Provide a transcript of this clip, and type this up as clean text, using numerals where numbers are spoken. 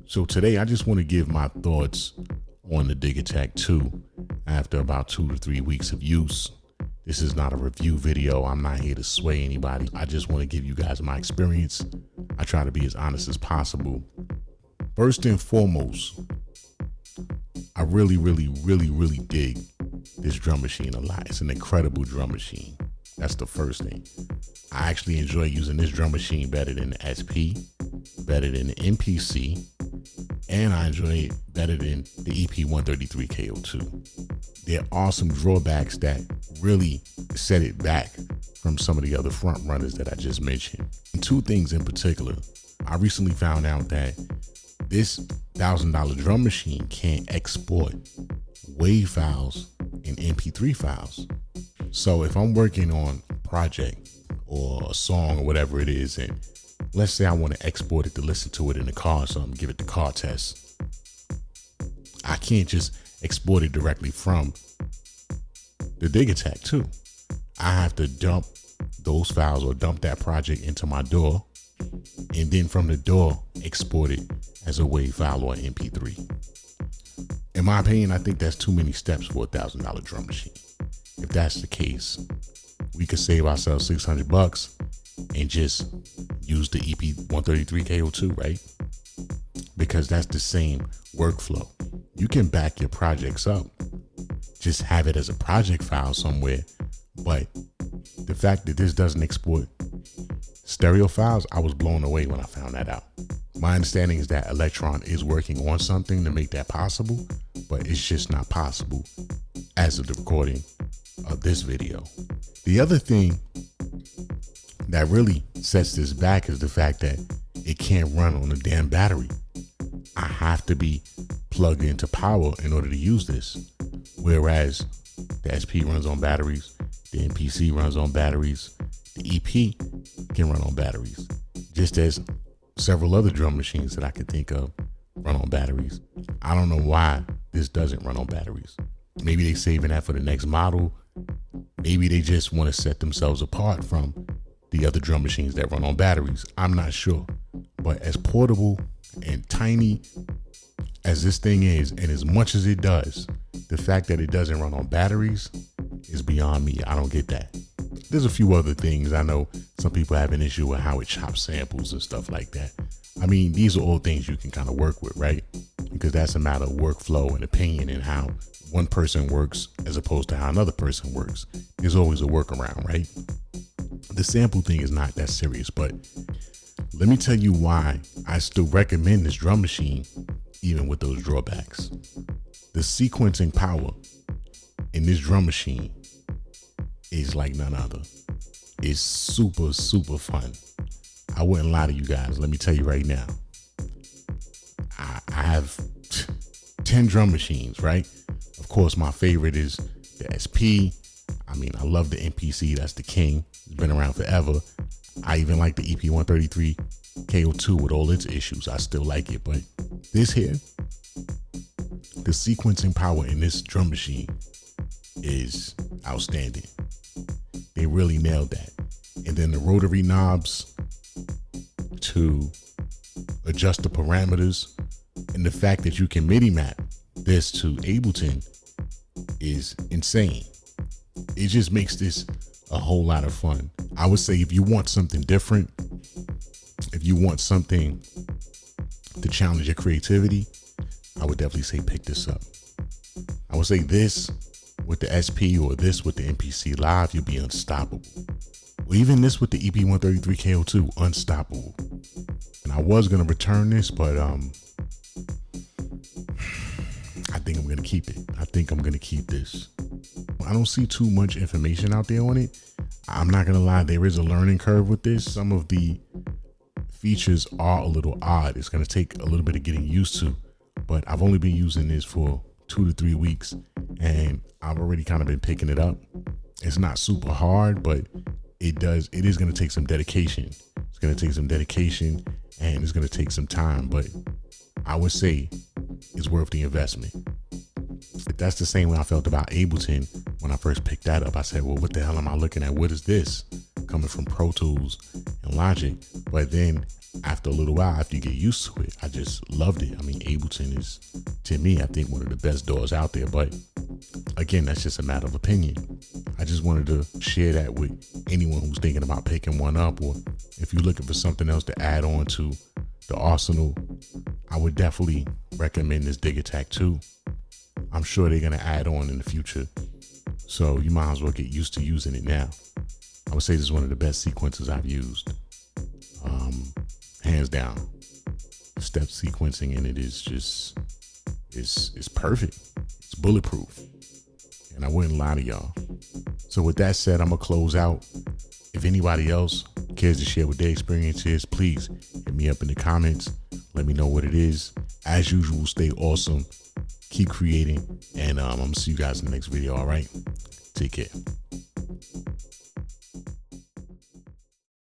So today I just want to give my thoughts on the Digitakt II after about 2 to 3 weeks of use. This is not a review video. I'm not here to sway anybody. I just want to give you guys my experience. I try to be as honest as possible. First and foremost, I really dig this drum machine a lot. It's an incredible drum machine. That's the first thing. I actually enjoy using this drum machine better than the SP, better than the MPC, and I enjoy it better than the EP-133 There are some drawbacks that really set it back from some of the other front runners that I just mentioned. And two things in particular. I recently found out that this $1,000 drum machine can't export WAV files and MP3 files. So if I'm working on a project or a song or whatever it is, and let's say I want to export it to listen to it in the car or something, give it the car test, I can't just export it directly from the Digitakt II. I have to dump those files or dump that project into my DAW, and then from the DAW export it as a WAV file or MP3. In my opinion, I think that's too many steps for a $1,000 drum machine. If that's the case, we could save ourselves $600 and just use the EP-133 right? Because that's the same workflow. You can back your projects up, just have it as a project file somewhere. But the fact that this doesn't export stereo files, I was blown away when I found that out. My understanding is that Elektron is working on something to make that possible, but it's just not possible as of the recording of this video. The other thing that really sets this back is the fact that it can't run on a damn battery. I have to be plugged into power in order to use this. Whereas the SP runs on batteries, the MPC runs on batteries, the EP can run on batteries, just as several other drum machines that I could think of run on batteries. I don't know why this doesn't run on batteries. Maybe they're saving that for the next model. Maybe they just want to set themselves apart from the other drum machines that run on batteries. I'm not sure. But as portable and tiny as this thing is, and as much as it does, the fact that it doesn't run on batteries is beyond me. I don't get that. There's a few other things. I know some people have an issue with how it chops samples and stuff like that. I mean, these are all things you can kind of work with, right? Because that's a matter of workflow and opinion and how one person works as opposed to how another person works. There's always a workaround, right? The sample thing is not that serious, but let me tell you why I still recommend this drum machine, even with those drawbacks. The sequencing power in this drum machine is like none other. It's super fun. I wouldn't lie to you guys. Let me tell you right now. I have 10 drum machines, right? Of course, my favorite is the SP. I mean, I love the MPC. That's the king. It's been around forever. I even like the EP-133 II with all its issues. I still like it, but this here, the sequencing power in this drum machine is outstanding. They really nailed that. And then the rotary knobs to adjust the parameters, and the fact that you can MIDI map this to Ableton is insane. It just makes this a whole lot of fun. I would say if you want something different, if you want something to challenge your creativity, I would definitely say pick this up. I would say this with the SP or this with the MPC Live, you'll be unstoppable. Or even this with the EP-133 II, unstoppable. And I was gonna return this, but I think I'm gonna keep it. I think I'm gonna keep this. I don't see too much information out there on it. I'm not gonna lie, there is a learning curve with this. Some of the features are a little odd. It's gonna take a little bit of getting used to, but I've only been using this for 2 to 3 weeks and I've already kind of been picking it up. It's not super hard, but it is gonna take some dedication. It's gonna take some dedication and it's gonna take some time, but I would say it's worth the investment. That's the same way I felt about Ableton when I first picked that up. I said, well, what the hell am I looking at? What is this? Coming from Pro Tools and and Logic. But then after a little while, after you get used to it, I just loved it. I mean, Ableton is, to me, I think one of the best DAWs out there. But again, that's just a matter of opinion. I just wanted to share that with anyone who's thinking about picking one up, or if you're looking for something else to add on to the arsenal, I would definitely recommend this Digitakt II. I'm sure they're gonna add on in the future, so you might as well get used to using it now. I would say this is one of the best sequencers I've used, hands down. Step sequencing in it is just, it's perfect. It's bulletproof, and I wouldn't lie to y'all. So with that said, I'm gonna close out. If anybody else cares to share what their experience is, please hit me up in the comments. Let me know what it is. As usual, stay awesome. Keep creating, and I'm gonna see you guys in the next video. All right, take care.